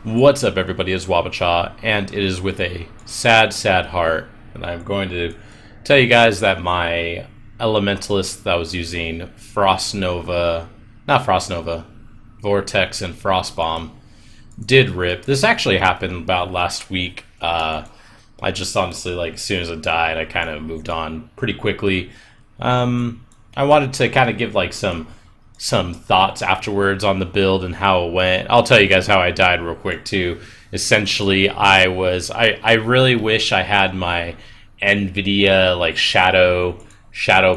What's up, everybody? It's waba, and it is with a sad, sad heart, and I'm going to tell you guys that my elementalist that I was using, Vortex and Frostbomb, did rip. This actually happened about last week. I just honestly, like, as soon as it died, I kind of moved on pretty quickly. I wanted to kind of give like some thoughts afterwards on the build and how it went. I'll tell you guys how I died real quick too. Essentially, I really wish I had my NVIDIA like shadow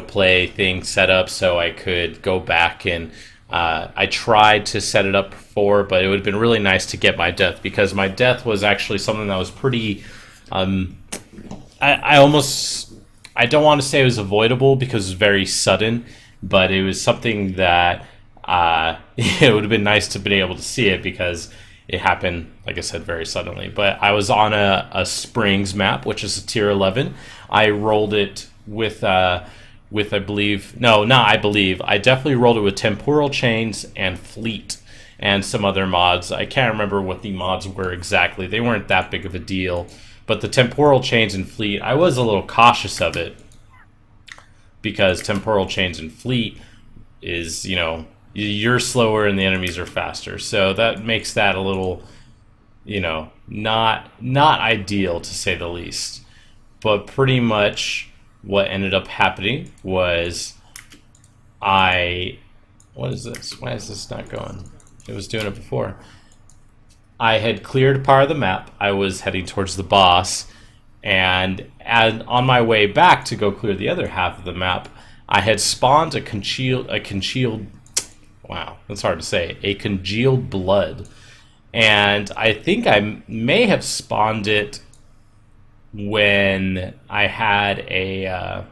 play thing set up so I could go back and I tried to set it up before, but it would have been really nice to get my death, because my death was actually something that was pretty I don't want to say it was avoidable because it was very sudden, but it was something that it would have been nice to have been able to see it because it happened, like I said, very suddenly. But I was on a Springs map, which is a tier 11. I rolled it with I definitely rolled it with Temporal Chains and Fleet and some other mods. I can't remember what the mods were exactly. They weren't that big of a deal. But the Temporal Chains and Fleet, I was a little cautious of it, because Temporal Chains and Fleet is, you know, you're slower and the enemies are faster. So that makes that a little, you know, not ideal, to say the least. But pretty much what ended up happening was what is this? Why is this not going? It was doing it before. I had cleared part of the map. I was heading towards the boss, and on my way back to go clear the other half of the map, I had spawned a congealed wow, that's hard to say, a congealed blood. And I think I may have spawned it when I had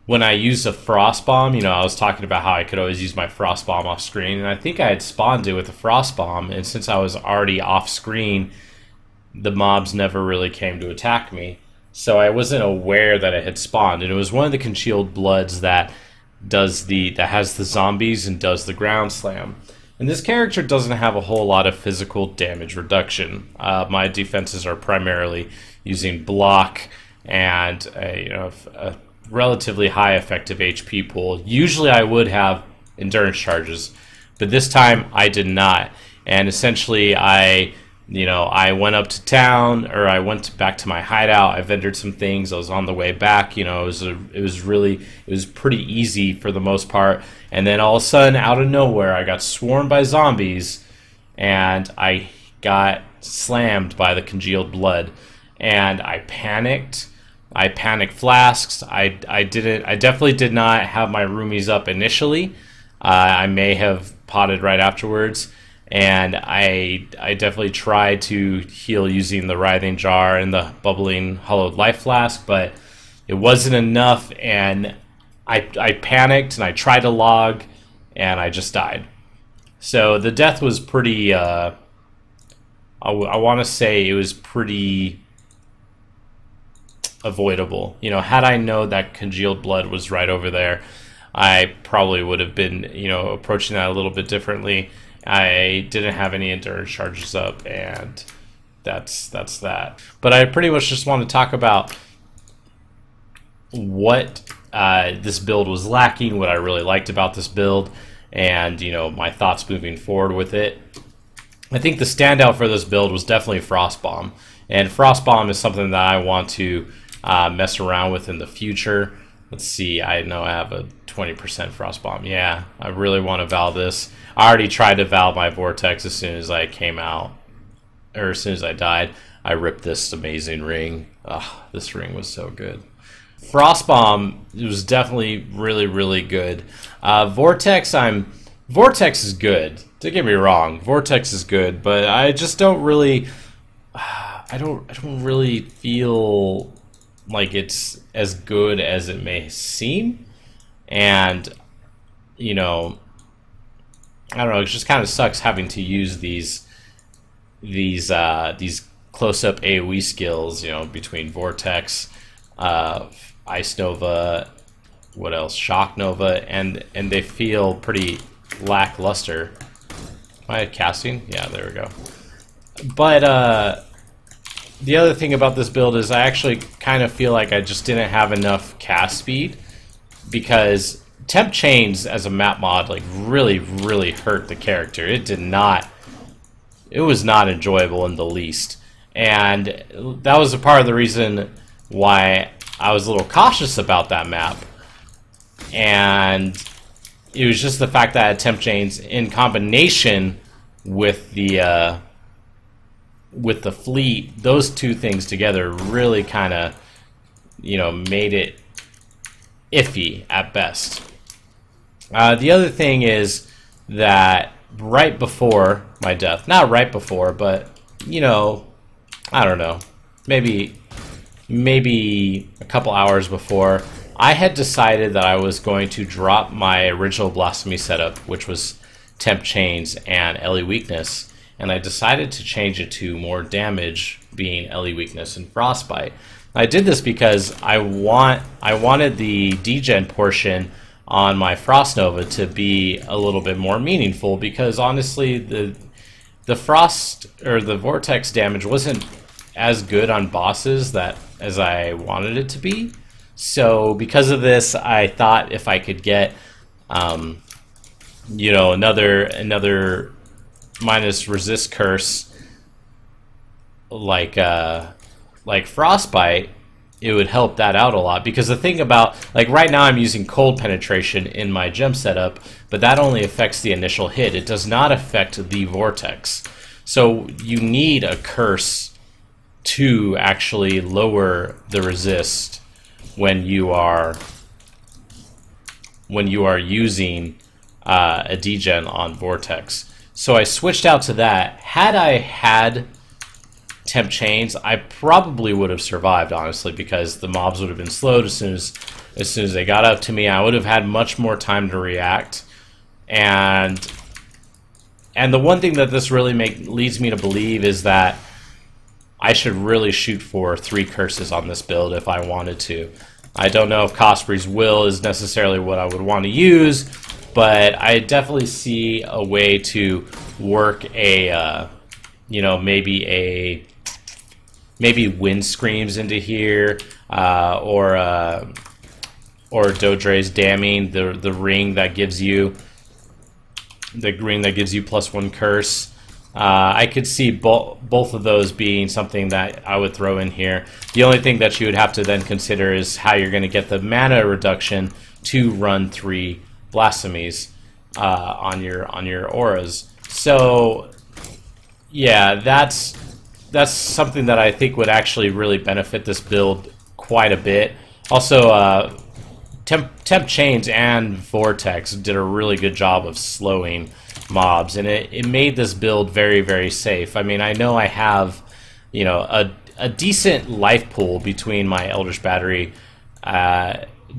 when I used a frost bomb. You know, I was talking about how I could always use my frost bomb off screen, and I think I had spawned it with a frost bomb, and since I was already off screen, the mobs never really came to attack me. So I wasn't aware that it had spawned, and it was one of the congealed bloods that has the zombies and does the ground slam. And this character doesn't have a whole lot of physical damage reduction. My defenses are primarily using block and a relatively high effective HP pool. Usually I would have endurance charges, but this time I did not. And essentially I went up to town, or I went back to my hideout. I vendored some things. I was on the way back. You know, it was pretty easy for the most part. And then all of a sudden, out of nowhere, I got swarmed by zombies, and I got slammed by the congealed blood. And I panicked. I panicked flasks. I definitely did not have my roomies up initially. I may have potted right afterwards. And I definitely tried to heal using the Writhing Jar and the Bubbling Hollowed Life Flask, but it wasn't enough, and I panicked, and I tried to log, and I just died. So the death was pretty, I want to say it was pretty avoidable. You know, had I known that congealed blood was right over there, I probably would have been, you know, approaching that a little bit differently. I didn't have any endurance charges up, and that's that. But I pretty much just want to talk about what this build was lacking, what I really liked about this build, and, you know, my thoughts moving forward with it. I think the standout for this build was definitely Frostbomb, and Frostbomb is something that I want to mess around with in the future. Let's see, I know I have a 20% Frostbomb. Yeah, I really want to Val this. I already tried to Val my Vortex as soon as I came out, or as soon as I died. I ripped this amazing ring. Ugh, this ring was so good. Frostbomb, it was definitely really, really good. Vortex is good. Don't get me wrong, Vortex is good, but I just don't really, I don't really feel like it's as good as it may seem. And, you know, I don't know, it just kind of sucks having to use these close-up AoE skills, you know, between Vortex, Ice Nova, what else, Shock Nova, and they feel pretty lackluster. I casting? Yeah, there we go. But the other thing about this build is I actually kind of feel like I just didn't have enough cast speed, because temp chains as a map mod like really hurt the character. It was not enjoyable in the least, and that was a part of the reason why I was a little cautious about that map. And it was just the fact that I had temp chains in combination with the fleet. Those two things together really kind of, you know, made it iffy at best. The other thing is that right before my death, not right before, but, you know, I don't know, maybe a couple hours before, I had decided that I was going to drop my original Blasphemy setup, which was temp chains and LE weakness, and I decided to change it to more damage, being LE weakness and frostbite. I did this because I wanted the degen portion on my Frost Nova to be a little bit more meaningful, because honestly the frost or the vortex damage wasn't as good on bosses as I wanted it to be. So because of this, I thought if I could get you know, another minus resist curse like frostbite, it would help that out a lot. Because the thing about, like, right now I'm using cold penetration in my gem setup, but that only affects the initial hit. It does not affect the vortex. So you need a curse to actually lower the resist when you are using a degen on vortex. So I switched out to that. Had I had temp chains, I probably would have survived, honestly, because the mobs would have been slowed as soon as they got up to me. I would have had much more time to react. And the one thing that this really leads me to believe is that I should really shoot for 3 curses on this build if I wanted to. I don't know if Cosprey's Will is necessarily what I would want to use, but I definitely see a way to work a, you know, maybe Wind Screams into here, or Dodre's Damning, the ring that gives you +1 curse. I could see both of those being something that I would throw in here. The only thing that you would have to then consider is how you're going to get the mana reduction to run 3 blasphemies on your auras. So yeah, that's something that I think would actually really benefit this build quite a bit. Also, temp chains and vortex did a really good job of slowing mobs, and it made this build very safe. I mean, I know I have, you know, a decent life pool between my Eldritch Battery,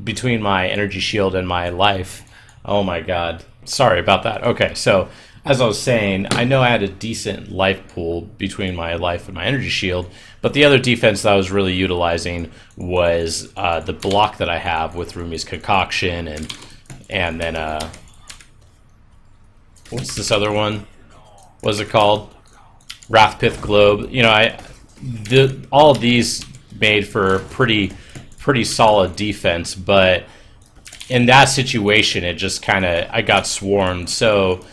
between my energy shield and my life. Oh my god, sorry about that. Okay, so as I was saying, I know I had a decent life pool between my life and my energy shield, but the other defense that I was really utilizing was the block that I have with Rumi's Concoction, and then what's this other one? What's it called? Wrathpith Globe. You know, all of these made for pretty solid defense, but in that situation, it just kind of, I got swarmed. So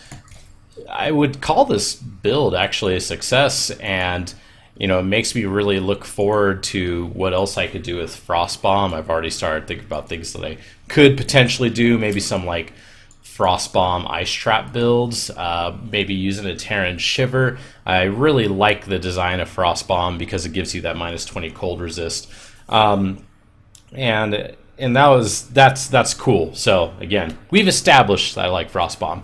I would call this build actually a success, and you know, it makes me really look forward to what else I could do with Frostbomb. I've already started thinking about things that I could potentially do, maybe some like Frostbomb Ice Trap builds, maybe using a Terran Shiver. I really like the design of Frostbomb because it gives you that -20 cold resist, and that's cool. So again, we've established that I like Frostbomb.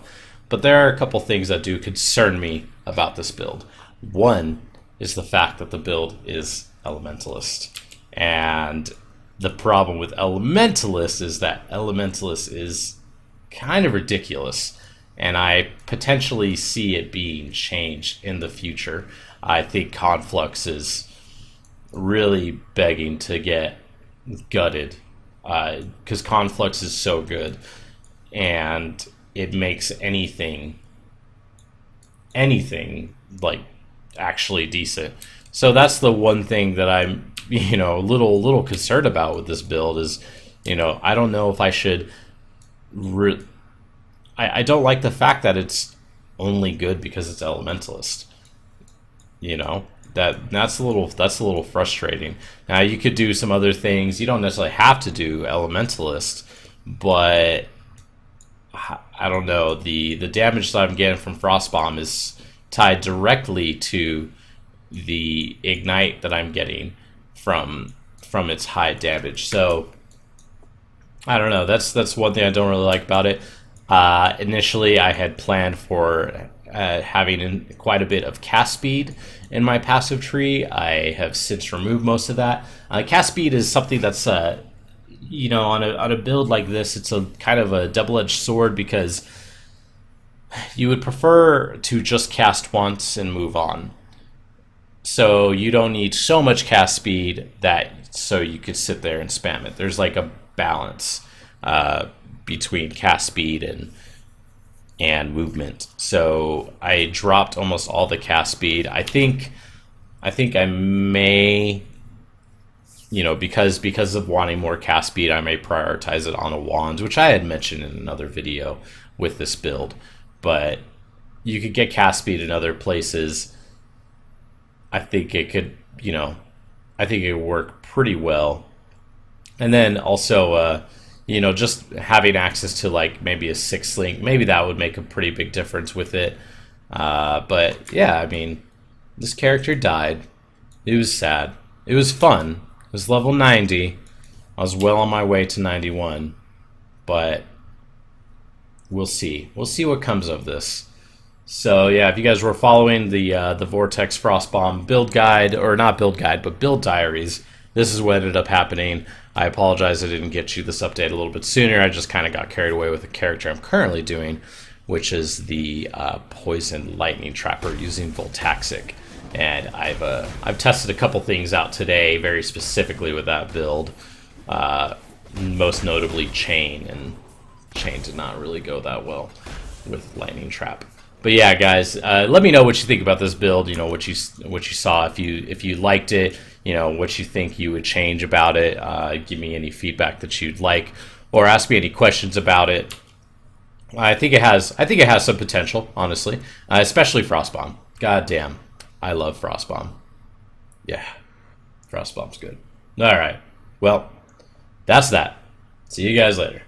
But there are a couple things that do concern me about this build. One is the fact that the build is Elementalist. And the problem with Elementalist is that Elementalist is kind of ridiculous. And I potentially see it being changed in the future. I think Conflux is really begging to get gutted, because Conflux is so good. And it makes anything anything like actually decent. So that's the one thing that I'm, a little concerned about with this build is, I don't know if I should. I don't like the fact that it's only good because it's elementalist. That's a little frustrating. Now you could do some other things. You don't necessarily have to do elementalist, but I don't know. The damage that I'm getting from Frostbomb is tied directly to the ignite that I'm getting from its high damage. So I don't know. That's one thing I don't really like about it. Initially, I had planned for having quite a bit of cast speed in my passive tree. I have since removed most of that. Cast speed is something that's on a build like this, it's a kind of a double-edged sword because you would prefer to just cast once and move on. So you don't need so much cast speed so you could sit there and spam it. There's like a balance between cast speed and movement. So I dropped almost all the cast speed. I think I may, because of wanting more cast speed, I may prioritize it on a wand, which I had mentioned in another video with this build. But you could get cast speed in other places. I think it could, I think it would work pretty well. And then also, just having access to like maybe a 6th link, maybe that would make a pretty big difference with it. But yeah, I mean, this character died. It was sad. It was fun. It was level 90. I was well on my way to 91. But we'll see. We'll see what comes of this. So yeah, if you guys were following the Vortex Frostbomb build guide, or not build guide, but build diaries, this is what ended up happening. I apologize I didn't get you this update a little bit sooner. I just kind of got carried away with the character I'm currently doing, which is the Poison Lightning Trapper using Voltaxic. And I've tested a couple things out today, very specifically with that build. Most notably Chain, and Chain did not really go that well with Lightning Trap. But yeah, guys, let me know what you think about this build. What you saw, if you liked it. What you think you would change about it. Give me any feedback that you'd like, or ask me any questions about it. I think it has some potential, honestly, especially Frostbomb. God damn, I love Frostbomb. Yeah, Frostbomb's good. All right, well, that's that. See you guys later.